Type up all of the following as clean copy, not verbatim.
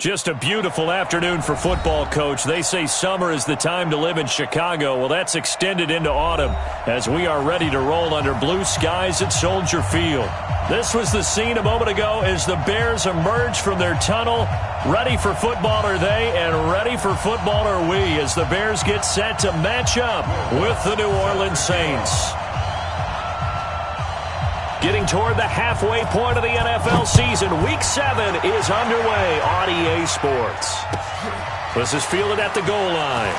Just a beautiful afternoon for football, Coach. They say summer is the time to live in Chicago. Well, that's extended into autumn as we are ready to roll under blue skies at Soldier Field. This was the scene a moment ago as the Bears emerged from their tunnel. Ready for football are they, and ready for football are we as the Bears get set to match up with the New Orleans Saints. Getting toward the halfway point of the NFL season, Week 7 is underway on EA Sports. This is fielded at the goal line.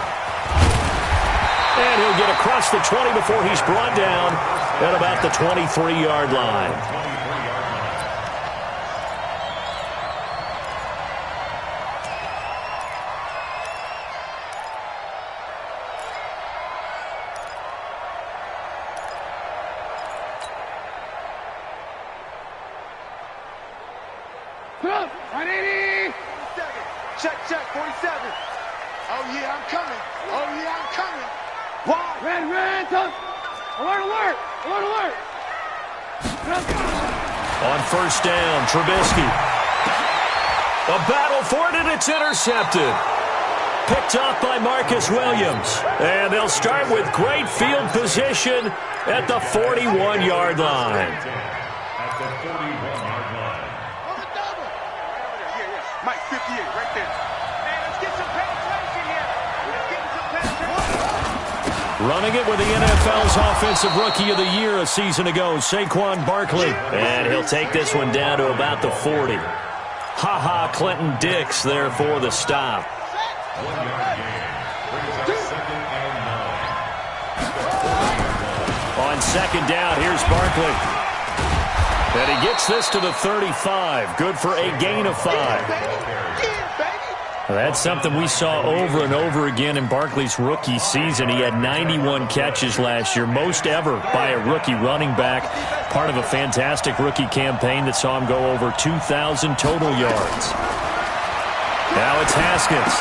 And he'll get across the 20 before he's brought down at about the 23-yard line. Check, 47. Oh, yeah, I'm coming. Oh, yeah, I'm coming. Wide. Red, alert. On first down, Trubisky. A battle for it, and it's intercepted. Picked off by Marcus Williams. And they'll start with great field position at the 41-yard line. At the 41-yard line. On the double. Yeah. Mike, 58, right there. Man, let's get some penetration here. Running it with the NFL's Offensive Rookie of the Year a season ago, Saquon Barkley. And he'll take this one down to about the 40. Ha-ha, Clinton Dix there for the stop. 1 yard gain. Brings up 2nd and 9. On second down, here's Barkley. And he gets this to the 35. Good for a gain of 5. That's something we saw over and over again in Barkley's rookie season. He had 91 catches last year, most ever by a rookie running back. Part of a fantastic rookie campaign that saw him go over 2,000 total yards. Now it's Haskins.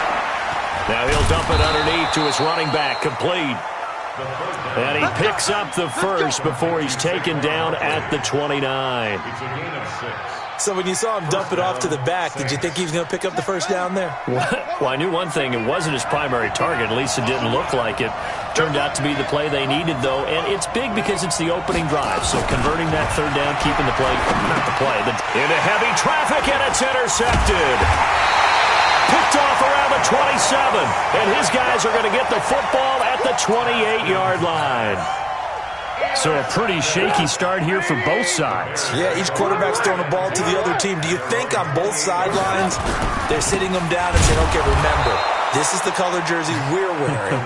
Now he'll dump it underneath to his running back, complete. And he picks up the first before he's taken down at the 29. It's a gain of 6. So when you saw him dump it off to the back, did you think he was going to pick up the first down there? Well, I knew one thing. It wasn't his primary target. At least it didn't look like it. Turned out to be the play they needed, though. And it's big because it's the opening drive. So converting that third down, keeping the play, not the play, into heavy traffic, and it's intercepted. Picked off around the 27. And his guys are going to get the football at the 28-yard line. So a pretty shaky start here for both sides. Yeah, each quarterback's throwing a ball to the other team. Do you think on both sidelines they're sitting them down and saying, okay, remember, this is the color jersey we're wearing.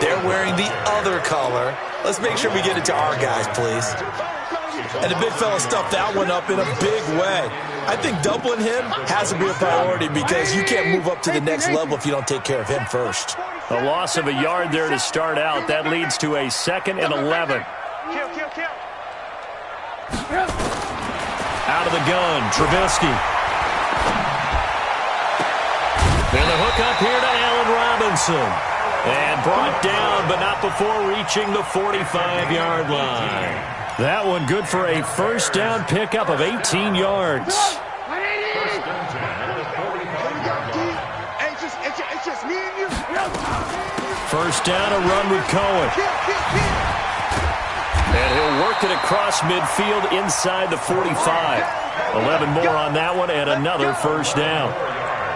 They're wearing the other color. Let's make sure we get it to our guys, please. And the big fella stuffed that one up in a big way. I think doubling him has to be a priority because you can't move up to the next level if you don't take care of him first. A loss of a yard there to start out. That leads to a 2nd and 11. Kill. Out of the gun, Trubisky. And the hook up here to Allen Robinson. And brought down, but not before reaching the 45-yard line. That one good for a first down pickup of 18 yards. First down at the 45-yard line. It's just me and you. First down, a run with Cohen. And he'll work it across midfield inside the 45. 11 more on that one and another first down.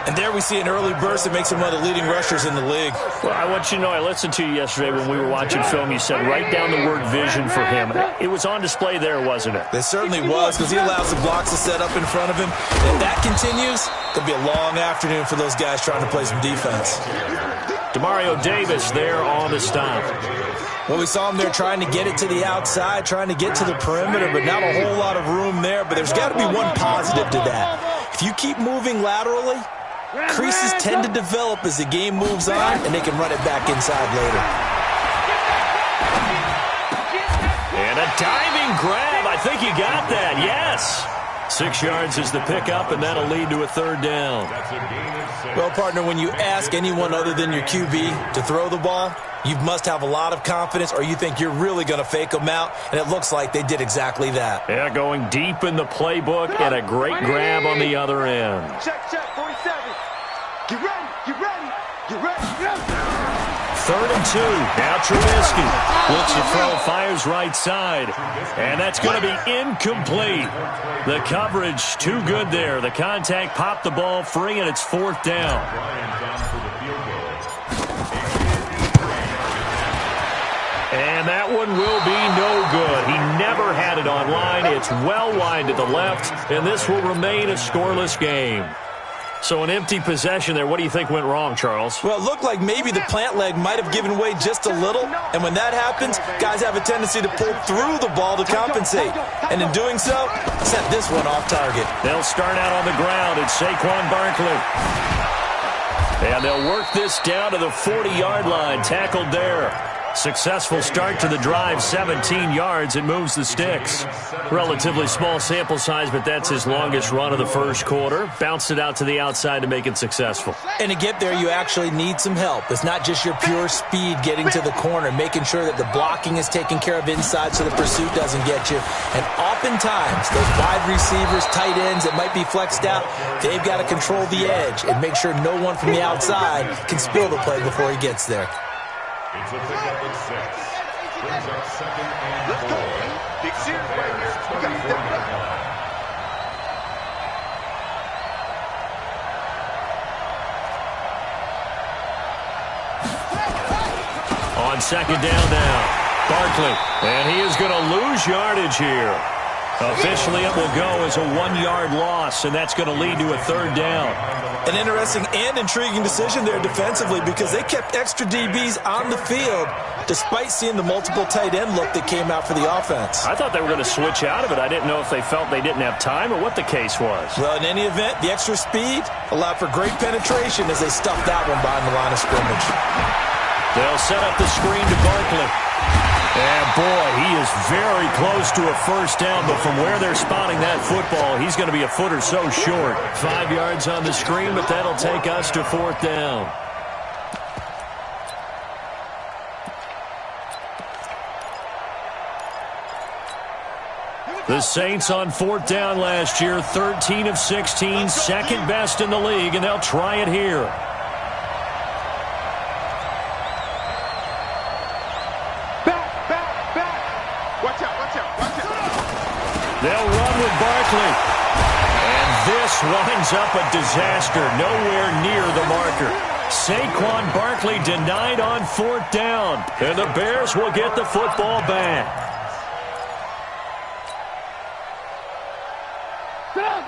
And there we see an early burst that makes him one of the leading rushers in the league. Well, I want you to know, I listened to you yesterday when we were watching film. You said write down the word vision for him. It was on display there, wasn't it? It certainly was because he allows the blocks to set up in front of him. If that continues, it'll be a long afternoon for those guys trying to play some defense. Demario Davis there on the stop. Well, we saw him there trying to get it to the outside, trying to get to the perimeter, but not a whole lot of room there. But there's got to be one positive to that. If you keep moving laterally, creases tend to develop as the game moves on, and they can run it back inside later. And a diving grab. I think you got that. Yes. 6 yards is the pickup, and that'll lead to a third down. Well, partner, when you ask anyone other than your QB to throw the ball, you must have a lot of confidence, or you think you're really going to fake them out, and it looks like they did exactly that. Yeah, going deep in the playbook, and a great grab on the other end. Check, 47. Get ready. Get ready. Get ready. Get ready. 3rd and 2. Now Trubisky looks to throw, fires right side. And that's going to be incomplete. The coverage too good there. The contact popped the ball free, and it's 4th down. And that one will be no good. He never had it on line. It's well wide to the left, and this will remain a scoreless game. So an empty possession there. What do you think went wrong, Charles? Well, it looked like maybe the plant leg might have given way just a little. And when that happens, guys have a tendency to pull through the ball to compensate. And in doing so, sent this one off target. They'll start out on the ground. It's Saquon Barkley. And they'll work this down to the 40-yard line. Tackled there. Successful start to the drive, 17 yards. It moves the sticks. Relatively small sample size, but that's his longest run of the first quarter. Bounced it out to the outside to make it successful. And to get there, you actually need some help. It's not just your pure speed getting to the corner, making sure that the blocking is taken care of inside so the pursuit doesn't get you. And oftentimes, those wide receivers, tight ends that might be flexed out, they've got to control the edge and make sure no one from the outside can spill the play before he gets there. It's a pickup at 6. Brings up 2nd and 4. Let's go. Big series right here. We got to step it up. On 2nd down now, Barkley. And he is going to lose yardage here. Officially, it will go as a 1-yard loss, and that's going to lead to a 3rd down. An interesting and intriguing decision there defensively because they kept extra DBs on the field despite seeing the multiple tight end look that came out for the offense. I thought they were going to switch out of it. I didn't know if they felt they didn't have time or what the case was. Well, in any event, the extra speed allowed for great penetration as they stuffed that one behind the line of scrimmage. They'll set up the screen to Barkley. And, boy, he is very close to a 1st down, but from where they're spotting that football, he's going to be a foot or so short. 5 yards on the screen, but that'll take us to 4th down. The Saints on 4th down last year, 13 of 16, second best in the league, and they'll try it here. They'll run with Barkley. And this winds up a disaster. Nowhere near the marker. Saquon Barkley denied on 4th down. And the Bears will get the football back.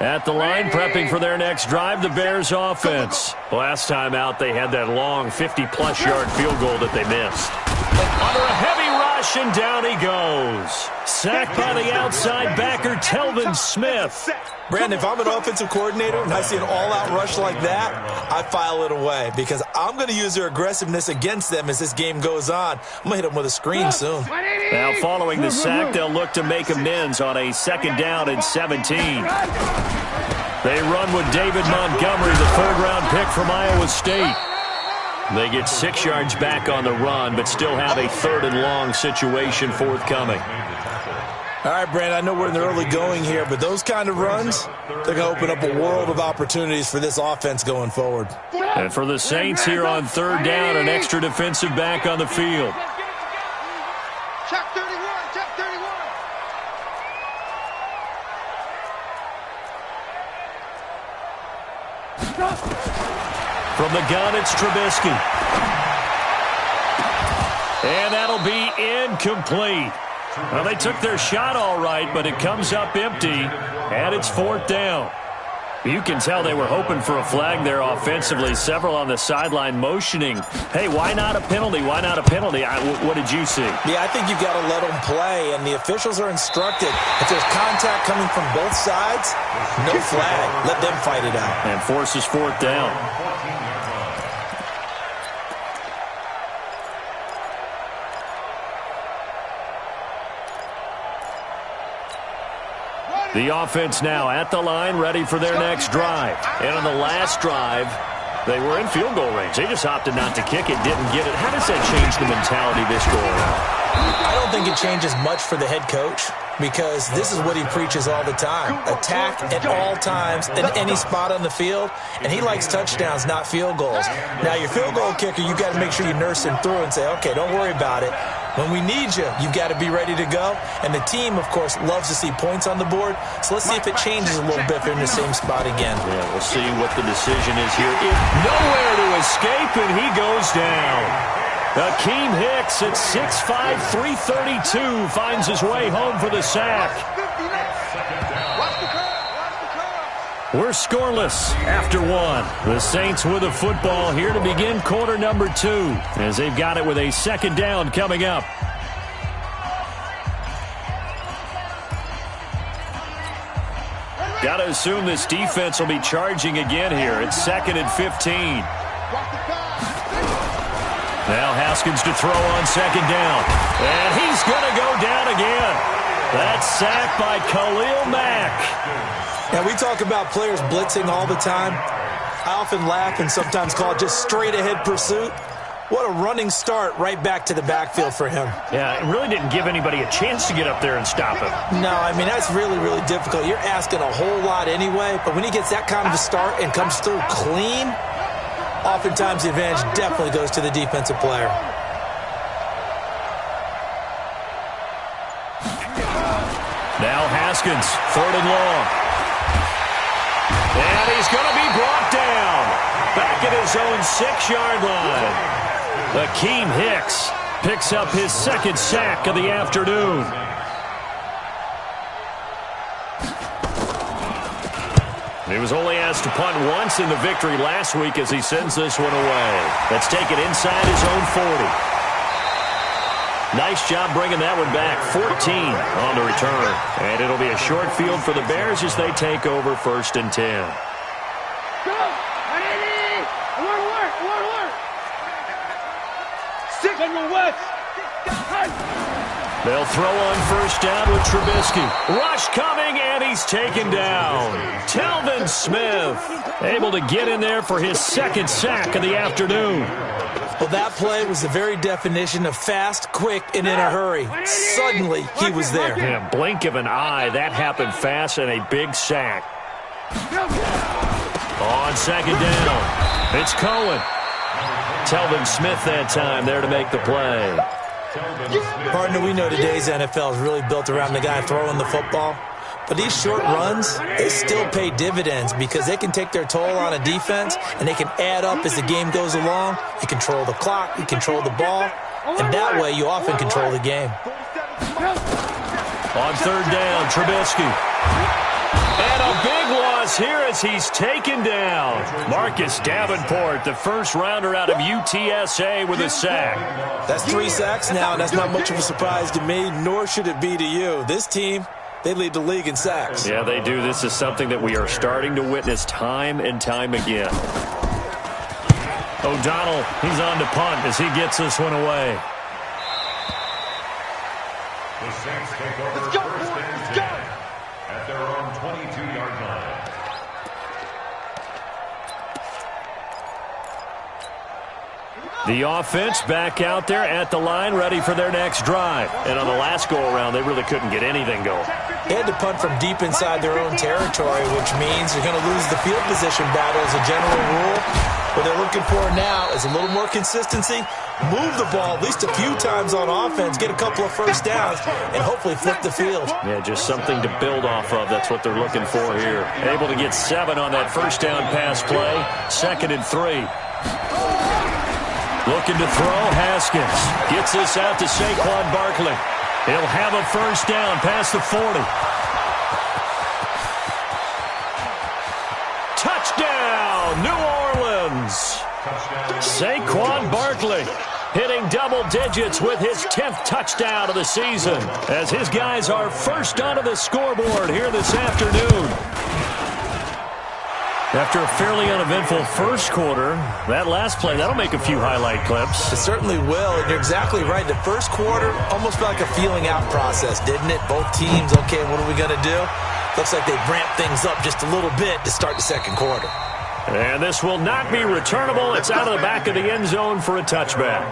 At the line, prepping for their next drive, the Bears offense. Last time out, they had that long 50-plus yard field goal that they missed. Under a heavy rush, and down he goes. Sacked by the outside backer, Telvin Smith. Brandon, if I'm an offensive coordinator and I see an all-out rush like that, I file it away because I'm going to use their aggressiveness against them as this game goes on. I'm going to hit them with a screen soon. Now, following the sack, they'll look to make amends on a 2nd down and 17. They run with David Montgomery, the 3rd-round pick from Iowa State. They get 6 yards back on the run, but still have a 3rd and long situation forthcoming. All right, Brandon, I know we're in the early going here, but those kind of runs, they're going to open up a world of opportunities for this offense going forward. And for the Saints here on 3rd down, an extra defensive back on the field. Check 31, check 31. From the gun, it's Trubisky. And that'll be incomplete. Well, they took their shot all right, but it comes up empty, and it's 4th down. You can tell they were hoping for a flag there offensively. Several on the sideline motioning, hey, why not a penalty? Why not a penalty? What did you see? Yeah, I think you've got to let them play, and the officials are instructed. If there's contact coming from both sides, no flag. Let them fight it out. And forces 4th down. The offense now at the line, ready for their next drive. And on the last drive, they were in field goal range. They just opted not to kick it, didn't get it. How does that change the mentality this go around? I don't think it changes much for the head coach. because this is what he preaches all the time. Attack at all times in any spot on the field, and he likes touchdowns, not field goals. Now, your field goal kicker, you've got to make sure you nurse him through and say, okay, don't worry about it. When we need you, you've got to be ready to go. And the team, of course, loves to see points on the board. So let's see if it changes a little bit if they're in the same spot again. Yeah, we'll see what the decision is here. Nowhere to escape, and he goes down. Akeem Hicks at 6'5", 332 finds his way home for the sack. We're scoreless after one. The Saints with the football here to begin quarter number 2 as they've got it with a second down coming up. Got to assume this defense will be charging again here. It's 2nd and 15. Now Haskins to throw on 2nd down. And he's going to go down again. That's sacked by Khalil Mack. Now, we talk about players blitzing all the time. I often laugh and sometimes call it just straight-ahead pursuit. What a running start right back to the backfield for him. Yeah, it really didn't give anybody a chance to get up there and stop him. No, I mean, that's really, really difficult. You're asking a whole lot anyway, but when he gets that kind of a start and comes through clean, oftentimes the advantage definitely goes to the defensive player. Now Haskins, 3rd and long. And he's going to be brought down. Back at his own 6-yard line. Akeem Hicks picks up his 2nd sack of the afternoon. He was only asked to punt once in the victory last week as he sends this one away. Let's take it inside his own 40. Nice job bringing that one back. 14 on the return. And it'll be a short field for the Bears as they take over 1st and 10. They'll throw on 1st down with Trubisky. Rush coming, and he's taken down. Telvin Smith able to get in there for his 2nd sack of the afternoon. Well, that play was the very definition of fast, quick, and in a hurry. Suddenly, he was there. Yeah, blink of an eye, that happened fast and a big sack. On 2nd down, it's Cohen. Telvin Smith that time there to make the play. Partner, we know today's NFL is really built around the guy throwing the football. But these short runs, they still pay dividends because they can take their toll on a defense and they can add up as the game goes along. You control the clock, you control the ball, and that way you often control the game. On 3rd down, Trubisky. And a big loss here as he's taken down. Marcus Davenport, the 1st rounder out of UTSA with a sack. That's 3 sacks now, and that's not much of a surprise to me, nor should it be to you. This team, they lead the league in sacks. Yeah, they do. This is something that we are starting to witness time and time again. O'Donnell, he's on to punt as he gets this one away. The Saints take over 1st and 10 at their own 22-yard line. The offense back out there at the line, ready for their next drive. And on the last go-around, they really couldn't get anything going. They had to punt from deep inside their own territory, which means you're going to lose the field position battle as a general rule. What they're looking for now is a little more consistency, move the ball at least a few times on offense, get a couple of 1st downs, and hopefully flip the field. Yeah, just something to build off of. That's what they're looking for here. Able to get 7 on that 1st down pass play. 2nd and 3. Looking to throw, Haskins. Gets this out to Saquon Barkley. He'll have a 1st down past the 40. Touchdown, New Orleans. Saquon Barkley hitting double digits with his 10th touchdown of the season as his guys are first onto the scoreboard here this afternoon. After a fairly uneventful first quarter, that last play, that'll make a few highlight clips. It certainly will, and you're exactly right. The first quarter almost felt like a feeling out process, didn't it? Both teams, okay, what are we going to do? Looks like they ramped things up just a little bit to start the second quarter. And this will not be returnable. It's out of the back of the end zone for a touchback.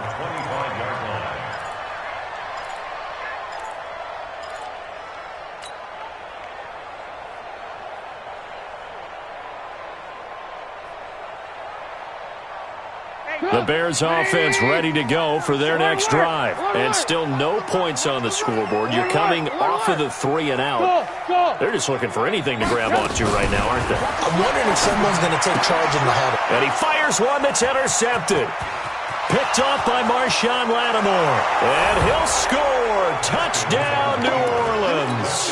The Bears offense ready to go for their next drive. And still no points on the scoreboard. You're coming off of the 3 and out. They're just looking for anything to grab onto right now, aren't they? I'm wondering if someone's going to take charge in the huddle. And he fires one that's intercepted. Picked off by Marshawn Lattimore. And he'll score. Touchdown, New Orleans.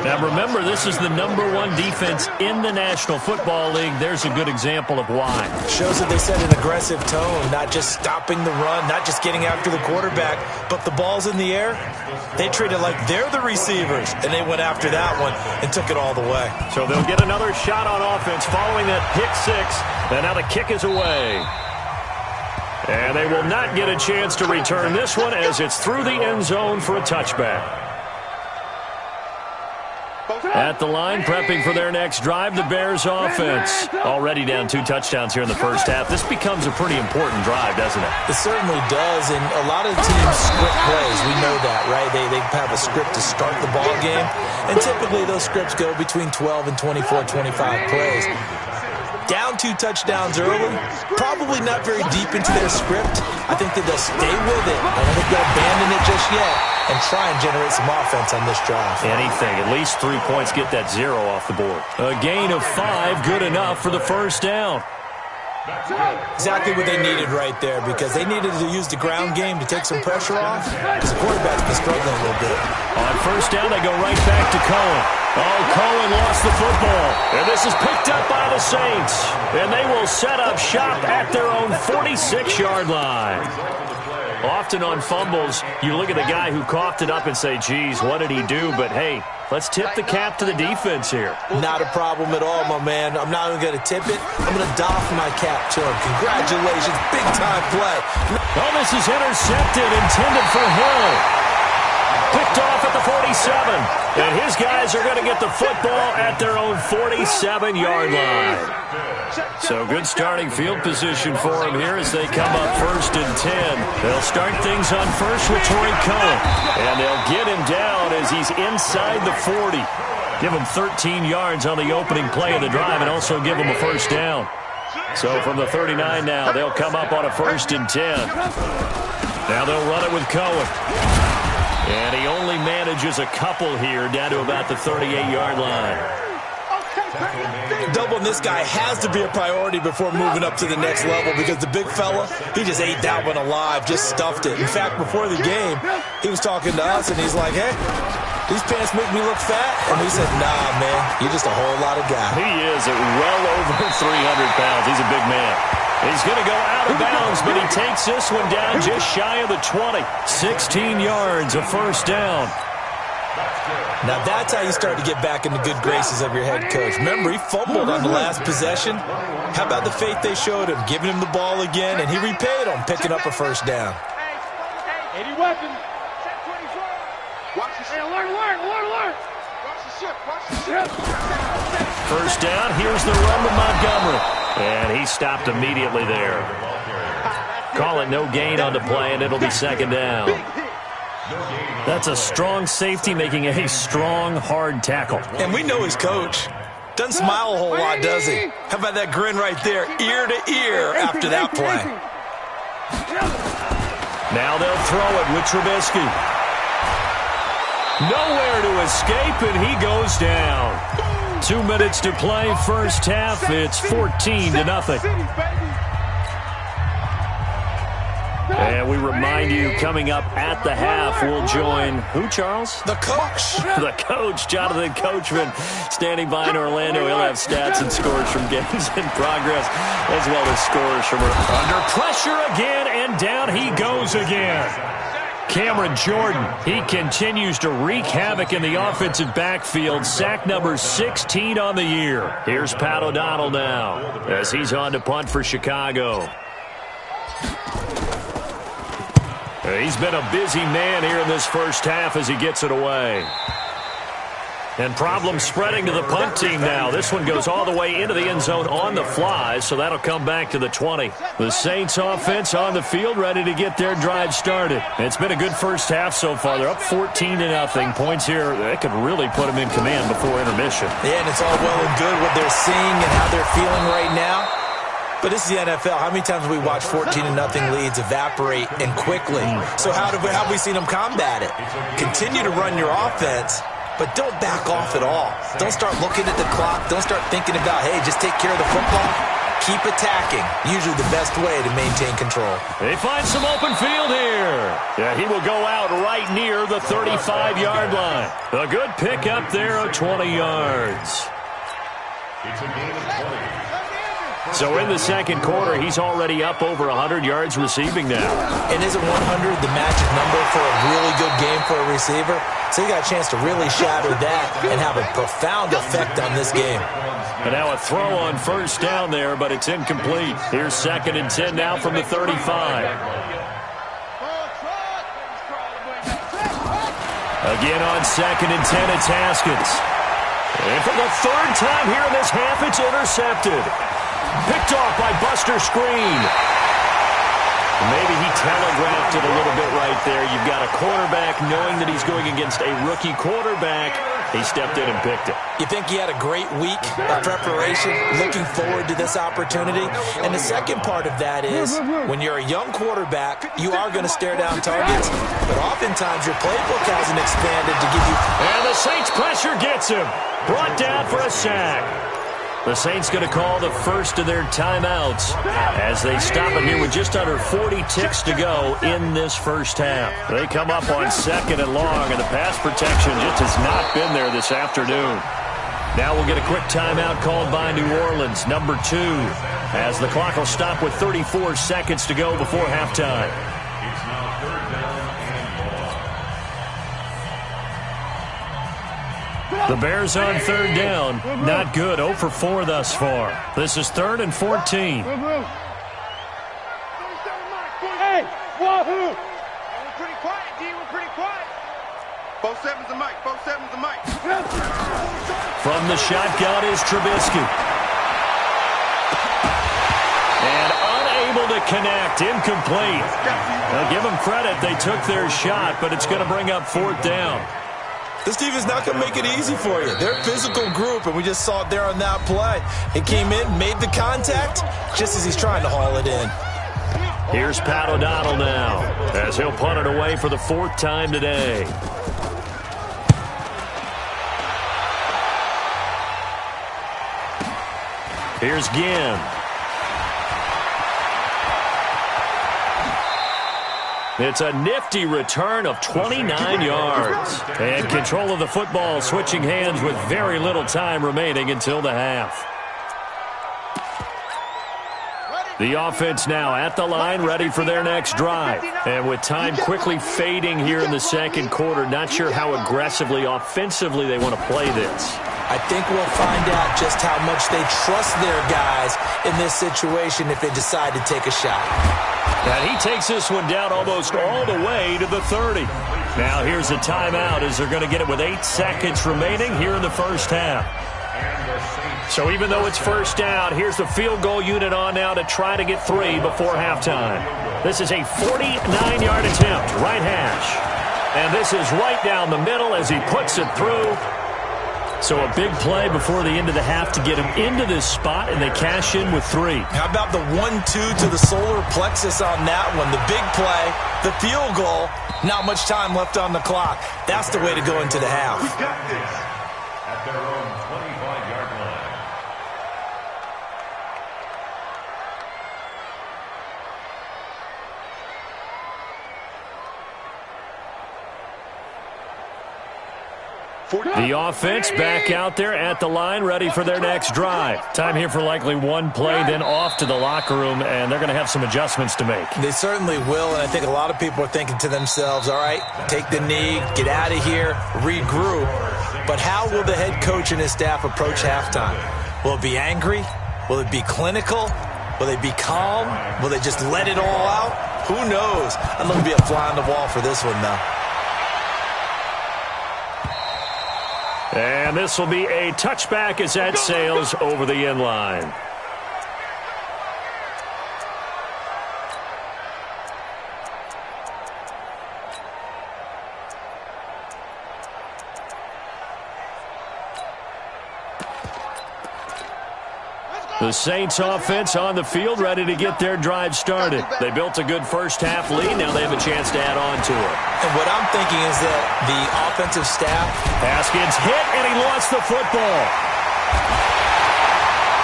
Now, remember, this is the #1 defense in the National Football League. There's a good example of why. Shows that they set an aggressive tone, not just stopping the run, not just getting after the quarterback, but the ball's in the air. They treat it like they're the receivers, and they went after that one and took it all the way. So they'll get another shot on offense following that pick 6, and now the kick is away. And they will not get a chance to return this one as it's through the end zone for a touchback. At the line, prepping for their next drive, the Bears offense. Already down 2 touchdowns here in the first half. This becomes a pretty important drive, doesn't it? It certainly does, and a lot of teams script plays. We know that, right? They have a script to start the ball game, and typically those scripts go between 12 and 24, 25 plays. Down 2 touchdowns early, probably not very deep into their script. I think that they'll stay with it. I don't think they'll abandon it just yet and try and generate some offense on this drive. Anything, at least 3 points, get that 0 off the board. A gain of 5, good enough for the first down. Exactly what they needed right there, because they needed to use the ground game to take some pressure off, because the quarterback's been struggling a little bit. On first down, they go right back to Cohen. Oh, Cohen lost the football. And this is picked up by the Saints. And they will set up shop at their own 46-yard line. Often on fumbles, you look at the guy who coughed it up and say, geez, what did he do? But, hey, let's tip the cap to the defense here. Not a problem at all, my man. I'm not even going to tip it. I'm going to doff my cap to him. Congratulations. Big-time play. Oh, this is intercepted, intended for Hill. Picked off at the 47. And his guys are going to get the football at their own 47-yard line. So good starting field position for him here as they come up 1st and 10. They'll start things on first with Torrey Cohen. And they'll get him down as he's inside the 40. Give him 13 yards on the opening play of the drive and also give him a first down. So from the 39 now, they'll come up on a 1st and 10. Now they'll run it with Cohen. And he only manages a couple here down to about the 38-yard line. Doubling this guy has to be a priority before moving up to the next level, because the big fella, he just ate that one alive, just stuffed it. In fact, before the game, he was talking to us, and he's like, hey, these pants make me look fat. And we said, nah, man, you're just a whole lot of guy. He is at well over 300 pounds. He's a big man. He's going to go out of bounds, but he takes this one down just shy of the 20. 16 yards, a first down. Now that's how you start to get back in the good graces of your head coach. Remember, he fumbled on the last possession. How about the faith they showed him, giving him the ball again, and he repaid them, picking up a first down. 80 weapons. Watch the ship. Alert. Watch the ship. First down, here's the run to Montgomery. And he stopped immediately there. Call it no gain on the play, and it'll be 2nd down. That's a strong safety making a strong, hard tackle. And we know his coach. Doesn't smile a whole lot, does he? How about that grin right there, ear to ear after that play? Now they'll throw it with Trubisky. Nowhere to escape, and he goes down. 2 minutes to play, first half. It's 14-0. And we remind you, coming up at the half, we'll join who, Charles? The coach. The coach, Jonathan Coachman, standing by in Orlando. He'll have stats and scores from games in progress, as well as scores from under pressure again, and down he goes again. Cameron Jordan, he continues to wreak havoc in the offensive backfield. Sack number 16 on the year. Here's Pat O'Donnell now as he's on to punt for Chicago. He's been a busy man here in this first half as he gets it away. And problems spreading to the punt team now. This one goes all the way into the end zone on the fly, so that'll come back to the 20. The Saints offense on the field ready to get their drive started. It's been a good first half so far. They're up 14-0. Points here, that could really put them in command before intermission. Yeah, and it's all well and good what they're seeing and how they're feeling right now. But this is the NFL. How many times have we watched 14-0 leads evaporate and quickly? So how have we seen them combat it? Continue to run your offense, but don't back off at all. Don't start looking at the clock. Don't start thinking about, hey, just take care of the football. Keep attacking. Usually the best way to maintain control. They find some open field here. Yeah, he will go out right near the 35-yard line. A good pickup there of 20 yards. It's a gain of 20. So in the second quarter, he's already up over 100 yards receiving now. And isn't 100 the magic number for a really good game for a receiver? So you got a chance to really shatter that and have a profound effect on this game. And now a throw on first down there, but it's incomplete. Here's 2nd and 10 now from the 35. Again on 2nd and 10, it's Haskins. And for the third time here in this half, it's intercepted. Picked off by Buster Screen. Maybe he telegraphed it a little bit right there. You've got a quarterback knowing that he's going against a rookie quarterback. He stepped in and picked it. You think he had a great week of preparation, looking forward to this opportunity? And the second part of that is, when you're a young quarterback, you are going to stare down targets, but oftentimes your playbook hasn't expanded to give you... And the Saints pressure gets him. Brought down for a sack. The Saints going to call the first of their timeouts as they stop it here with just under 40 ticks to go in this first half. They come up on 2nd and long, and the pass protection just has not been there this afternoon. Now we'll get a quick timeout called by New Orleans, number 2, as the clock will stop with 34 seconds to go before halftime. It's now 3rd down and 1. The Bears on 3rd down. Not good. 0 for 4 thus far. This is 3rd and 14. Hey, wahoo! We're pretty quiet, D. We're pretty quiet. 4-7's the mic. 4-7's the mic. From the shotgun is Trubisky. And unable to connect. Incomplete. Now give them credit. They took their shot, but it's going to bring up 4th down. This defense is not going to make it easy for you. They're a physical group, and we just saw it there on that play. It came in, made the contact, just as he's trying to haul it in. Here's Pat O'Donnell now, as he'll punt it away for the 4th time today. Here's Ginn. It's a nifty return of 29 yards. And control of the football switching hands with very little time remaining until the half. The offense now at the line, ready for their next drive. And with time quickly fading here in the second quarter, not sure how aggressively, offensively they want to play this. I think we'll find out just how much they trust their guys in this situation if they decide to take a shot. And he takes this one down almost all the way to the 30. Now here's a timeout as they're going to get it with 8 seconds remaining here in the first half. So even though it's first down, here's the field goal unit on now to try to get 3 before halftime. This is a 49-yard attempt, right hash. And this is right down the middle as he puts it through. So a big play before the end of the half to get him into this spot, and they cash in with 3. How about the 1-2 to the solar plexus on that one? The big play, the field goal, not much time left on the clock. That's the way to go into the half. We got this. At their own 25-yard line. The offense back out there at the line, ready for their next drive. Time here for likely one play, then off to the locker room, and they're going to have some adjustments to make. They certainly will, and I think a lot of people are thinking to themselves, all right, take the knee, get out of here, regroup. But how will the head coach and his staff approach halftime? Will it be angry? Will it be clinical? Will they be calm? Will they just let it all out? Who knows? I'd love to be a fly on the wall for this one, though. And this will be a touchback as that sails over the end line. The Saints offense on the field, ready to get their drive started. They built a good first-half lead. Now they have a chance to add on to it. And what I'm thinking is that the offensive staff... Haskins hit, and he lost the football.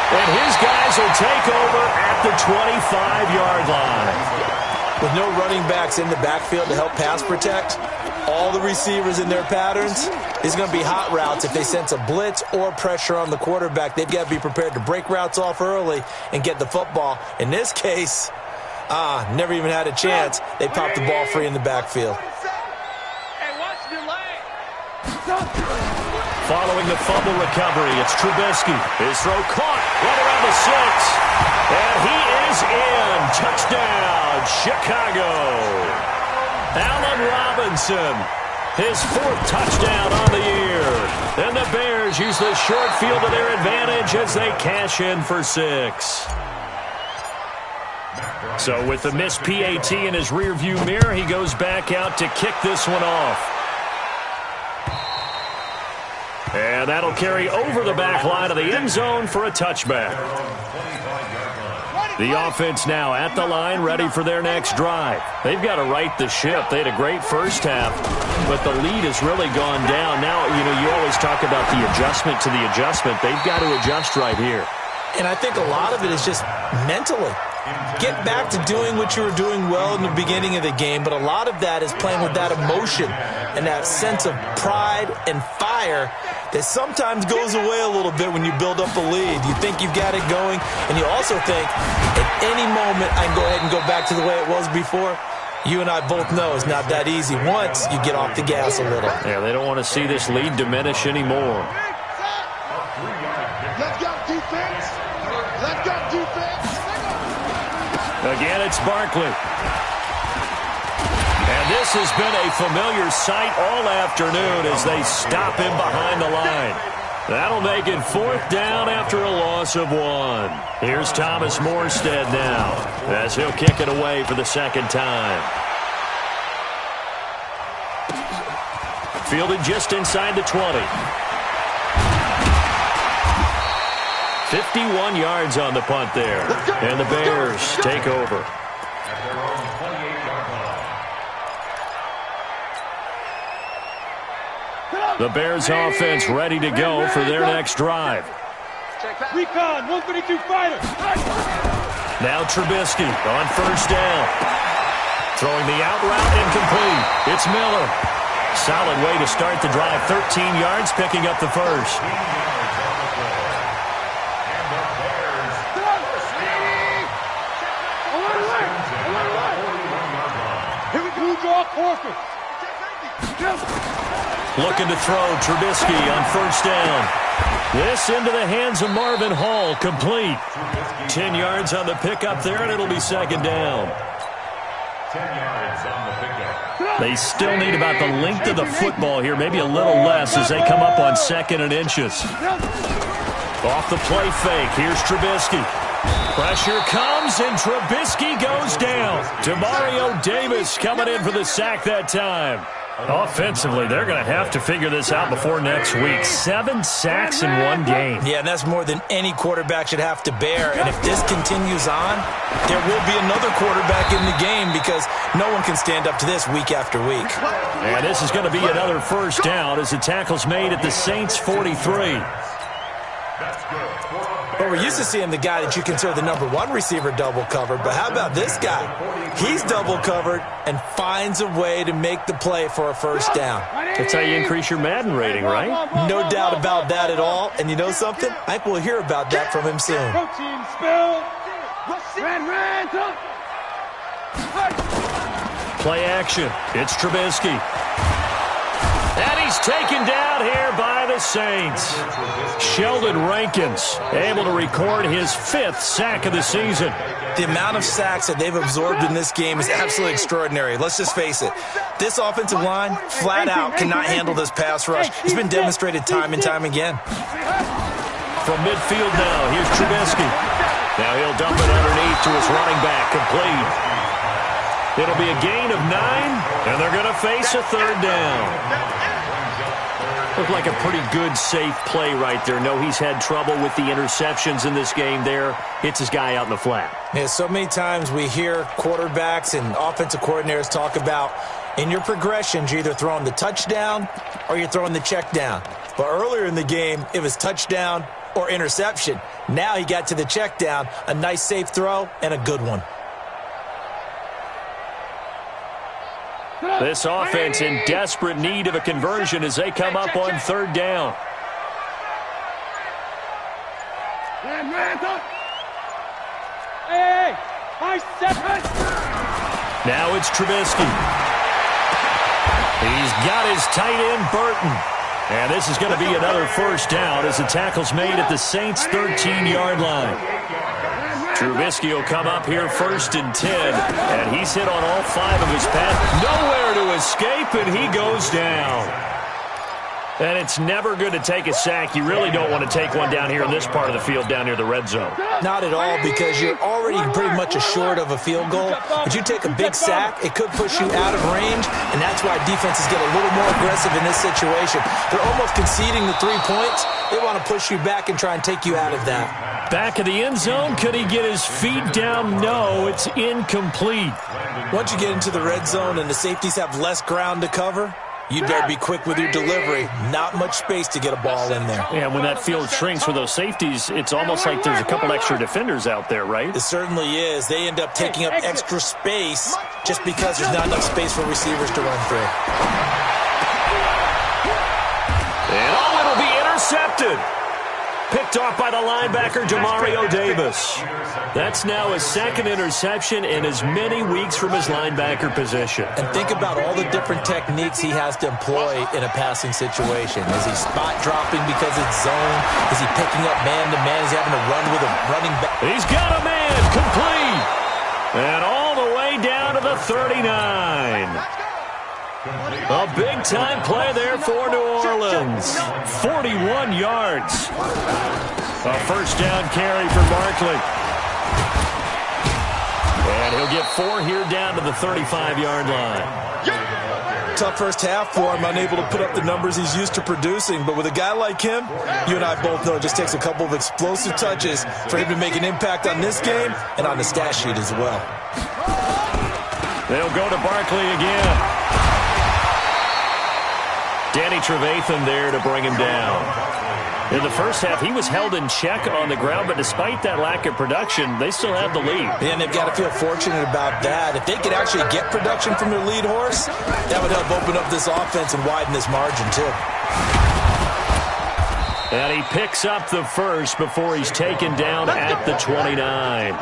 And his guys will take over at the 25-yard line. With no running backs in the backfield to help pass protect, all the receivers in their patterns, it's going to be hot routes. If they sense a blitz or pressure on the quarterback, they've got to be prepared to break routes off early and get the football. In this case, never even had a chance. They popped the ball free in the backfield. Following the fumble recovery, it's Trubisky. His throw caught right around the 6. And he is in. Touchdown, Chicago. Allen Robinson, his 4th touchdown on the year. And the Bears use the short field to their advantage as they cash in for 6. So with the missed PAT in his rearview mirror, he goes back out to kick this one off. And that'll carry over the back line of the end zone for a touchback. The offense now at the line, ready for their next drive. They've got to right the ship. They had a great first half, but the lead has really gone down. Now, you always talk about the adjustment to the adjustment. They've got to adjust right here. And I think a lot of it is just mentally. Get back to doing what you were doing well in the beginning of the game, but a lot of that is playing with that emotion and that sense of pride and fire that sometimes goes away a little bit when you build up a lead. You think you've got it going, and you also think at any moment I can go ahead and go back to the way it was before. You and I both know it's not that easy once you get off the gas a little. Yeah, they don't want to see this lead diminish anymore. Let's go, defense. Let's go, defense. Again, it's Barkley. And this has been a familiar sight all afternoon as they stop him behind the line. That'll make it 4th down after a loss of 1. Here's Thomas Morstead now as he'll kick it away for the 2nd time. Fielded just inside the 20. 51 yards on the punt there. And the Bears take over. The Bears offense ready to go for their next drive. Recon, 132 fighter. Now Trubisky on 1st down. Throwing the out route incomplete. It's Miller. Solid way to start the drive. 13 yards, picking up the 1st. Looking to throw, Trubisky on 1st down. This into the hands of Marvin Hall, complete. 10 yards on the pickup there, and it'll be 2nd down. 10 yards on the pickup. They still need about the length of the football here, maybe a little less as they come up on 2nd and inches. Off the play fake, here's Trubisky. Pressure comes, and Trubisky goes down. Demario Davis coming in for the sack that time. Offensively, they're going to have to figure this out before next week. 7 sacks in 1 game. Yeah, and that's more than any quarterback should have to bear. And if this continues on, there will be another quarterback in the game because no one can stand up to this week after week. And this is going to be another 1st down as the tackle's made at the Saints' 43. But we're used to seeing the guy that you consider the #1 receiver double covered. But how about this guy? He's double covered and finds a way to make the play for a 1st down. That's how you increase your Madden rating, right? No doubt about that at all. And you know something? I think we'll hear about that from him soon. Protein spill. Play action. It's Trubisky. And he's taken down here by the Saints. Sheldon Rankins able to record his 5th sack of the season. The amount of sacks that they've absorbed in this game is absolutely extraordinary. Let's just face it. This offensive line, flat out, cannot handle this pass rush. It's been demonstrated time and time again. From midfield now, here's Trubisky. Now he'll dump it underneath to his running back, complete. It'll be a gain of 9, and they're going to face a 3rd down. Looked like a pretty good, safe play right there. No, he's had trouble with the interceptions in this game there. Hits his guy out in the flat. Yeah, so many times we hear quarterbacks and offensive coordinators talk about in your progressions, you're either throwing the touchdown or you're throwing the check down. But earlier in the game, it was touchdown or interception. Now he got to the check down, a nice safe throw, and a good one. This offense in desperate need of a conversion as they come up on third down. Now it's Trubisky. He's got his tight end, Burton. And this is going to be another first down as the tackle's made at the Saints' 13-yard line. Trubisky will come up here first and 10, and he's hit on all 5 of his passes. Nowhere to escape, and he goes down. And it's never good to take a sack. You really don't want to take one down here in this part of the field down near the red zone. Not at all, because you're already pretty much assured of a field goal. But you take a big sack, it could push you out of range, and that's why defenses get a little more aggressive in this situation. They're almost conceding the 3 points. They want to push you back and try and take you out of that. Back of the end zone, could he get his feet down? No, it's incomplete. Once you get into the red zone and the safeties have less ground to cover, you'd better be quick with your delivery. Not much space to get a ball in there. Yeah, when that field shrinks for those safeties, it's almost like there's a couple extra defenders out there, right? It certainly is. They end up taking up extra space just because there's not enough space for receivers to run through. And it'll be intercepted. Picked off by the linebacker, Demario Davis. That's now his second interception in as many weeks from his linebacker position. And think about all the different techniques he has to employ in a passing situation. Is he spot dropping because it's zone? Is he picking up man-to-man? Is he having to run with a running back? He's got a man complete. And all the way down to the 39. A big-time play there for New Orleans. 41 yards. A first down carry for Barkley. And he'll get 4 here down to the 35-yard line. Tough first half for him, unable to put up the numbers he's used to producing. But with a guy like him, you and I both know it just takes a couple of explosive touches for him to make an impact on this game and on the stat sheet as well. They'll go to Barkley again. Danny Trevathan there to bring him down. In the first half, he was held in check on the ground, but despite that lack of production, they still have the lead. And they've got to feel fortunate about that. If they could actually get production from their lead horse, that would help open up this offense and widen this margin, too. And he picks up the first before he's taken down at the 29.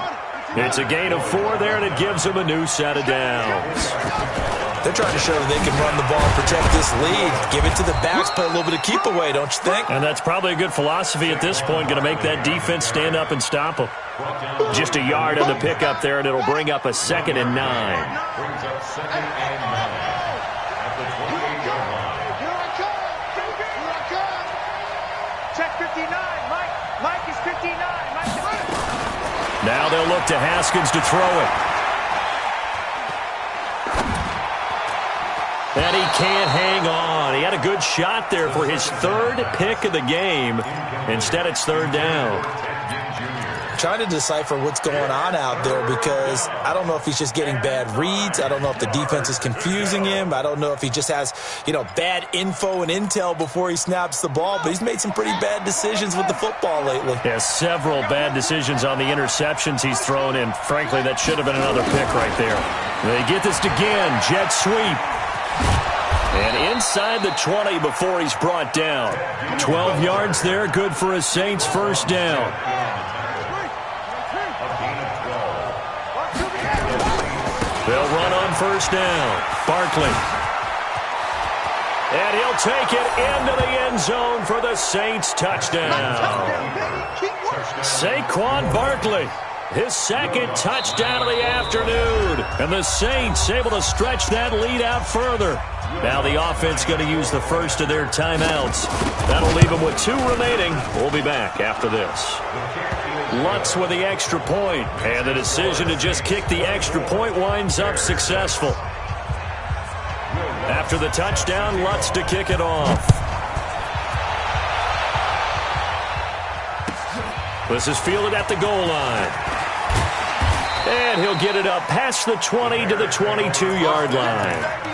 It's a gain of 4 there, and it gives him a new set of downs. They're trying to show that they can run the ball and protect this lead. Give it to the backs, play a little bit of keep away, don't you think? And that's probably a good philosophy at this point, going to make that defense stand up and stop them. Just a yard on the pickup there, and it'll bring up a 2nd and 9. Brings up 2nd and 9 at the 28-yard line. Here I come. Here I come. Check 59. Mike is 59. Now they'll look to Haskins to throw it. And he can't hang on. He had a good shot there for his 3rd pick of the game. Instead, it's 3rd down. Trying to decipher what's going on out there because I don't know if he's just getting bad reads. I don't know if the defense is confusing him. I don't know if he just has, bad info and intel before he snaps the ball. But he's made some pretty bad decisions with the football lately. Yeah, several bad decisions on the interceptions he's thrown in. Frankly, that should have been another pick right there. They get this again. Jet sweep. And inside the 20 before he's brought down. 12 yards there, good for a Saints first down. They'll run on first down. Barkley. And he'll take it into the end zone for the Saints touchdown. Saquon Barkley. His 2nd touchdown of the afternoon. And the Saints able to stretch that lead out further. Now the offense going to use the first of their timeouts. That'll leave them with 2 remaining. We'll be back after this. Lutz with the extra point. And the decision to just kick the extra point winds up successful. After After the touchdown, Lutz to kick it off. This is fielded at the goal line. And he'll get it up past the 20 to the 22-yard line.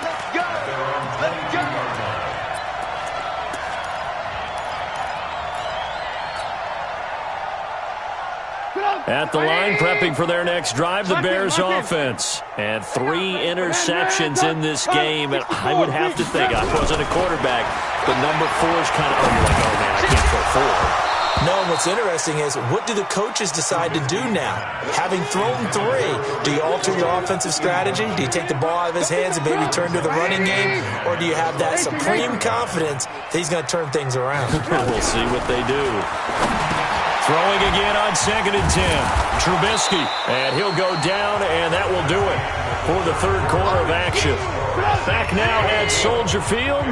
At the line, prepping for their next drive, the Bears offense. And 3 interceptions in this game. And I would have to think, I wasn't a quarterback, but number 4 is kind of, you're like, oh, man, I can't throw 4. No, what's interesting is, what do the coaches decide to do now? Having thrown 3, do you alter your offensive strategy? Do you take the ball out of his hands and maybe turn to the running game? Or do you have that supreme confidence that he's going to turn things around? We'll see what they do. Throwing again on 2nd and 10. Trubisky, and he'll go down, and that will do it for the third quarter of action. Back now at Soldier Field.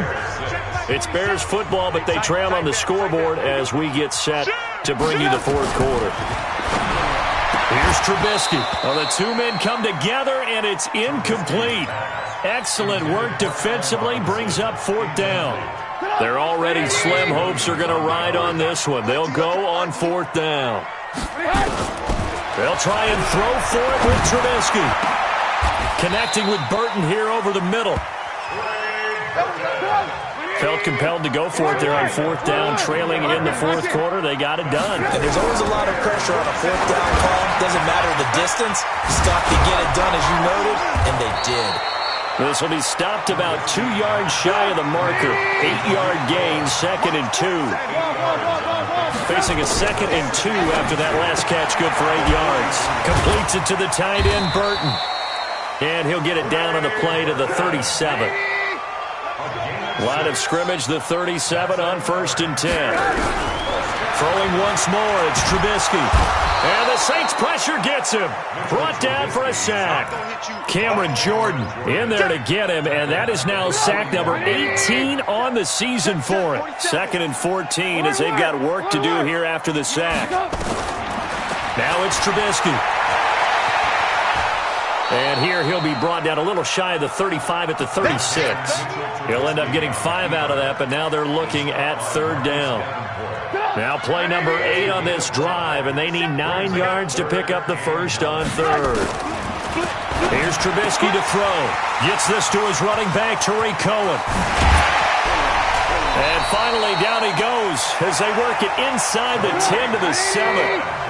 It's Bears football, but they trail on the scoreboard as we get set to bring you the fourth quarter. Here's Trubisky. Well, the 2 men come together, and it's incomplete. Excellent work defensively, brings up 4th down. Their already slim hopes are going to ride on this one. They'll go on 4th down. They'll try and throw for it with Trubisky. Connecting with Burton here over the middle. Felt compelled to go for it there on 4th down, trailing in the fourth quarter. They got it done. And there's always a lot of pressure on a 4th down call. Doesn't matter the distance. Stop to get it done, as you noted, and they did. This will be stopped about 2 yards shy of the marker. 8-yard gain, 2nd and 2. Facing a 2nd and 2 after that last catch, good for 8 yards. Completes it to the tight end, Burton. And he'll get it down on the play to the 37. Line of scrimmage, the 37 on 1st and 10. Throwing once more, it's Trubisky. And the Saints pressure gets him. Brought down for a sack. Cameron Jordan in there to get him, and that is now sack number 18 on the season for him. 2nd and 14 as they've got work to do here after the sack. Now it's Trubisky. And here he'll be brought down a little shy of the 35 at the 36. He'll end up getting 5 out of that, but now they're looking at 3rd down. Now play number 8 on this drive, and they need 9 yards to pick up the first on 3rd. Here's Trubisky to throw. Gets this to his running back, Tariq Cohen. And finally, down he goes as they work it inside the 10 to the 7.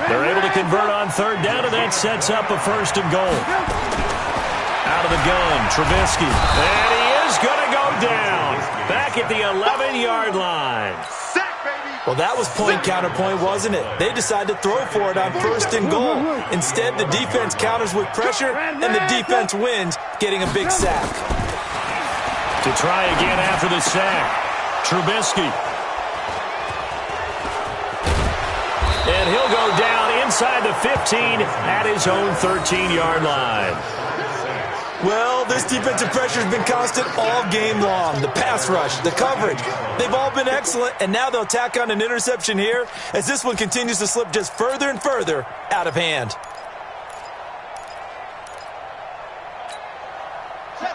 They're able to convert on 3rd down, and that sets up a 1st and goal. Out of the gun, Trubisky. And he is going to go down. Back at the 11-yard line. Well, that was point-counterpoint, wasn't it? They decided to throw for it on 1st and goal. Instead, the defense counters with pressure, and the defense wins, getting a big sack. To try again after the sack, Trubisky. And he'll go down inside the 15 at his own 13-yard line. Well, this defensive pressure has been constant all game long. The pass rush, the coverage, they've all been excellent, and now they'll tack on an interception here as this one continues to slip just further and further out of hand.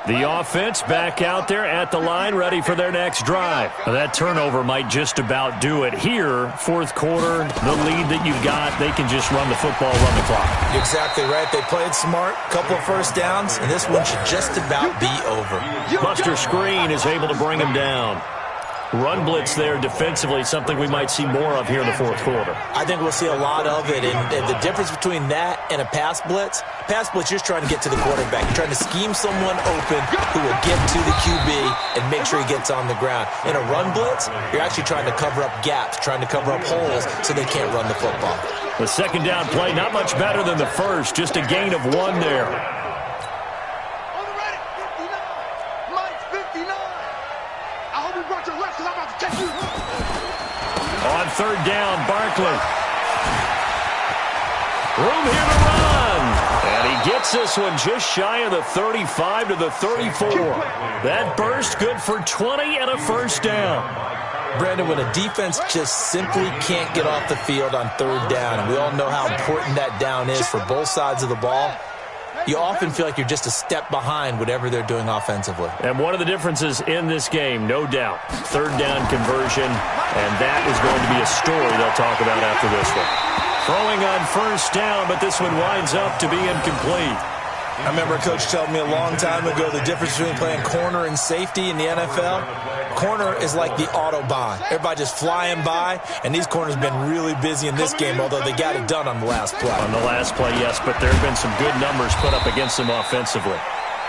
The offense back out there at the line, ready for their next drive. That turnover might just about do it here. Fourth quarter, the lead that you've got, they can just run the football, run the clock. You're exactly right. They played smart, couple of 1st downs, and this one should just about be over. Buster Screen is able to bring him down. Run blitz there defensively, something we might see more of here in the fourth quarter. I think we'll see a lot of it, and the difference between that and a pass blitz, you're just trying to get to the quarterback. You're trying to scheme someone open who will get to the QB and make sure he gets on the ground. In a run blitz, you're actually trying to cover up gaps, trying to cover up holes so they can't run the football. The 2nd down play, not much better than the first, just a gain of 1 there. On 3rd down, Barkley. Room here to run. And he gets this one just shy of the 35 to the 34. That burst good for 20 and a 1st down. Brandon, when a defense just simply can't get off the field on 3rd down, and we all know how important that down is for both sides of the ball, you often feel like you're just a step behind whatever they're doing offensively. And one of the differences in this game, no doubt, third down conversion, and that is going to be a story they'll talk about after this one. Throwing on first down, but this one winds up to be incomplete. I remember a coach telling me a long time ago the difference between playing corner and safety in the NFL. Corner is like the Autobahn. Everybody just flying by, and these corners have been really busy in this game, although they got it done on the last play. On the last play, yes, but there have been some good numbers put up against them offensively.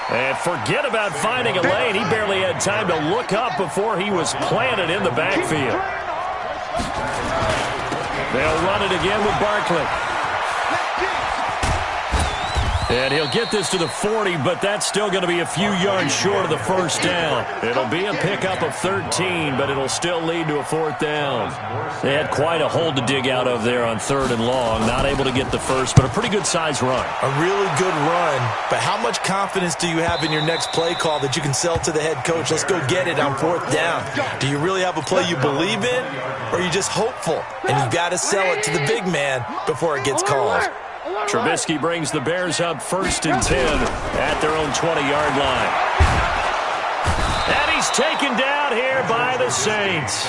And forget about finding a lane. He barely had time to look up before he was planted in the backfield. They'll run it again with Barkley. And he'll get this to the 40, but that's still going to be a few yards short of the first down. It'll be a pickup of 13, but it'll still lead to a fourth down. They had quite a hole to dig out of there on third and long. Not able to get the first, but a pretty good-sized run. A really good run, but how much confidence do you have in your next play call that you can sell to the head coach? Let's go get it on fourth down. Do you really have a play you believe in, or are you just hopeful? And you've got to sell it to the big man before it gets called. Trubisky brings the Bears up 1st and 10 at their own 20-yard line. And he's taken down here by the Saints.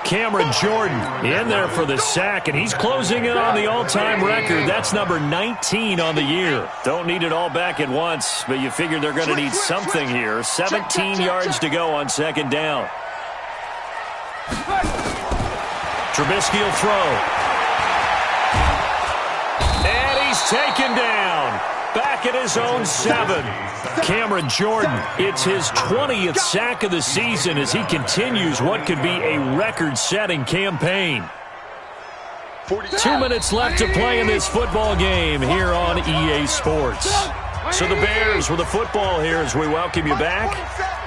Cameron Jordan in there for the sack, and he's closing in on the all-time record. That's number 19 on the year. Don't need it all back at once, but you figure they're going to need something here. 17 yards to go on 2nd down. Trubisky will throw. Taken down, back at his own 7. Cameron Jordan, it's his 20th sack of the season as he continues what could be a record-setting campaign. 2 minutes left to play in this football game here on EA Sports. So the Bears with the football here as we welcome you back.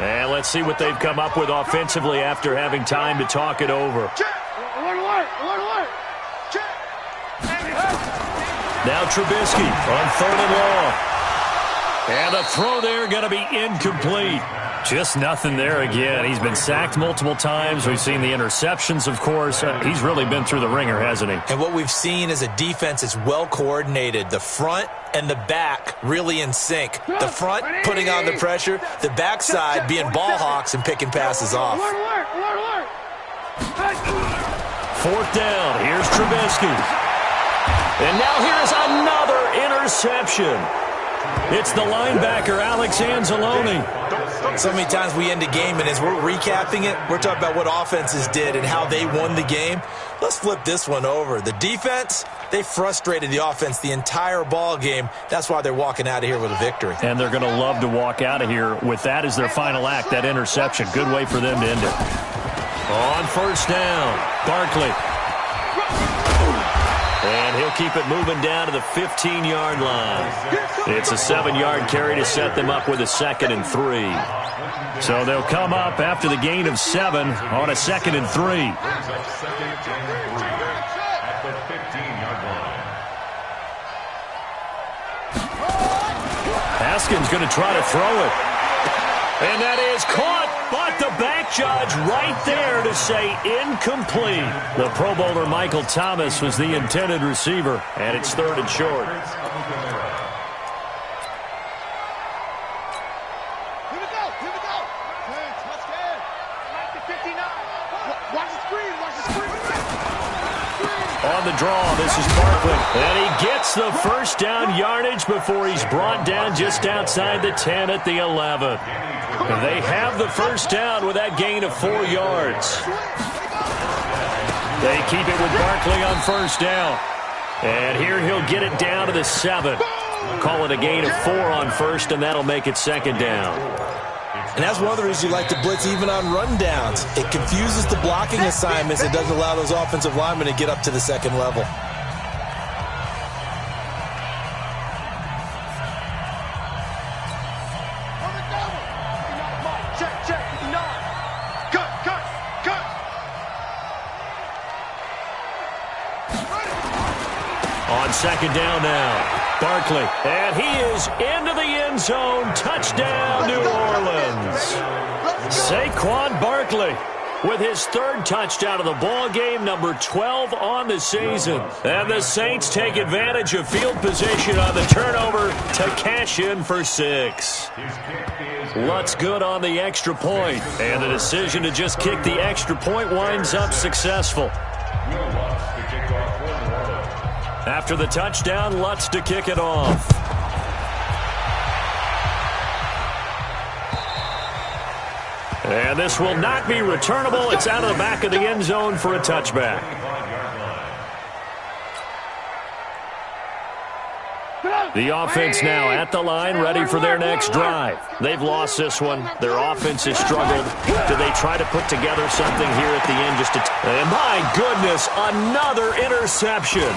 And let's see what they've come up with offensively after having time to talk it over. Now Trubisky on 3rd and long. And a throw there going to be incomplete. Just nothing there again. He's been sacked multiple times. We've seen the interceptions, of course. He's really been through the ringer, hasn't he? And what we've seen is a defense that's well coordinated. The front and the back really in sync. The front putting on the pressure. The backside being ball hawks and picking passes off. 4th down. Here's Trubisky. And now here's another interception. It's the linebacker, Alex Anzalone. So many times we end a game, and as we're recapping it, we're talking about what offenses did and how they won the game. Let's flip this one over. The defense, they frustrated the offense the entire ball game. That's why they're walking out of here with a victory. And they're going to love to walk out of here with that as their final act, that interception. Good way for them to end it. On 1st down, Barkley. And he'll keep it moving down to the 15-yard line. It's a 7-yard carry to set them up with a 2nd and 3. So they'll come up after the gain of 7 on a 2nd and 3. Haskins going to try to throw it. And that is caught, but the back judge right there to say incomplete. The Pro Bowler Michael Thomas was the intended receiver, and it's 3rd and short. Here we go. Let's get it. 59. Watch the screen. On the draw, this is Barkley. And he gets the first down yardage before he's brought down just outside the 10 at the 11. They have the first down with that gain of 4 yards. They keep it with Barkley on 1st down. And here he'll get it down to the 7. Call it a gain of 4 on 1st, and that'll make it 2nd down. And that's one of the reasons you like to blitz even on rundowns. It confuses the blocking assignments. It doesn't allow those offensive linemen to get up to the 2nd level. On 2nd down now, Barkley. And he is into the end zone. Touchdown, New Orleans. Saquon Barkley. with his third touchdown of the ball game, number 12 on the season. And the Saints take advantage of field position on the turnover to cash in for 6. Lutz good on the extra point, and the decision to just kick the extra point winds up successful. After the touchdown, Lutz to kick it off. And this will not be returnable. It's out of the back of the end zone for a touchback. The offense now at the line, ready for their next drive. They've lost this one. Their offense has struggled. Do they try to put together something here at the end? And my goodness, another interception.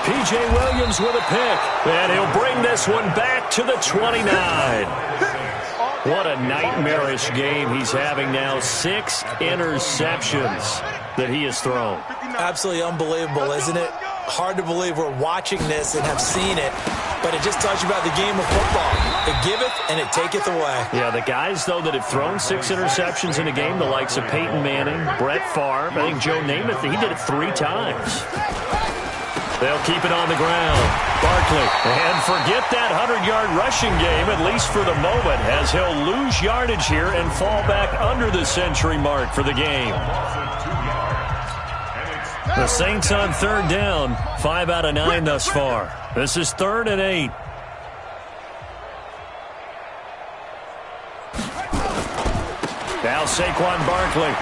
P.J. Williams with a pick. And he'll bring this one back to the 29. What a nightmarish game he's having now. 6 interceptions that he has thrown. Absolutely unbelievable, isn't it? Hard to believe we're watching this and have seen it, but it just tells you about the game of football. It giveth and it taketh away. Yeah, the guys, though, that have thrown 6 interceptions in a game, the likes of Peyton Manning, Brett Favre, I think Joe Namath, he did it 3 times. They'll keep it on the ground. Barkley, and forget that 100-yard rushing game, at least for the moment, as he'll lose yardage here and fall back under the century mark for the game. The Saints on third down, 5 out of 9 thus far. This is 3rd and 8. Now Saquon Barkley.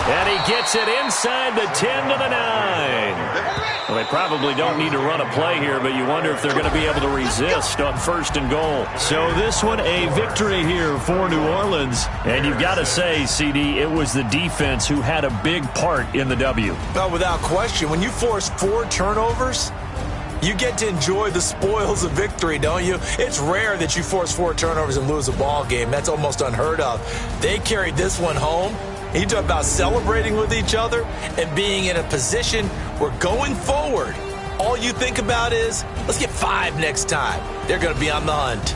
And he gets it inside the 10 to the 9. Well, they probably don't need to run a play here, but you wonder if they're going to be able to resist on 1st and goal. So this one, a victory here for New Orleans. And you've got to say, CD, it was the defense who had a big part in the W. Well, without question, when you force 4 turnovers, you get to enjoy the spoils of victory, don't you? It's rare that you force 4 turnovers and lose a ball game. That's almost unheard of. They carried this one home. You talk about celebrating with each other and being in a position where going forward, all you think about is, let's get 5 next time. They're going to be on the hunt.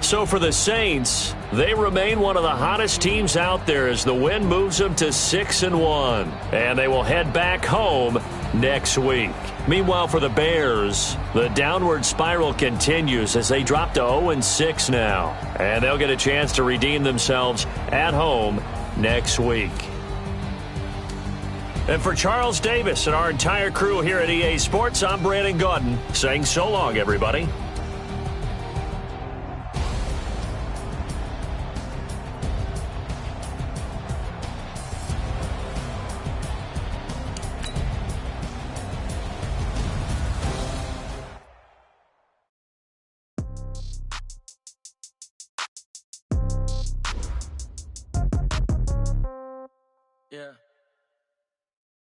So for the Saints, they remain one of the hottest teams out there as the win moves them to 6-1. And they will head back home next week. Meanwhile, for the Bears, the downward spiral continues as they drop to 0-6 now. And they'll get a chance to redeem themselves at home next week. And for Charles Davis and our entire crew here at EA Sports, I'm Brandon Gaudin saying so long, everybody. Yeah.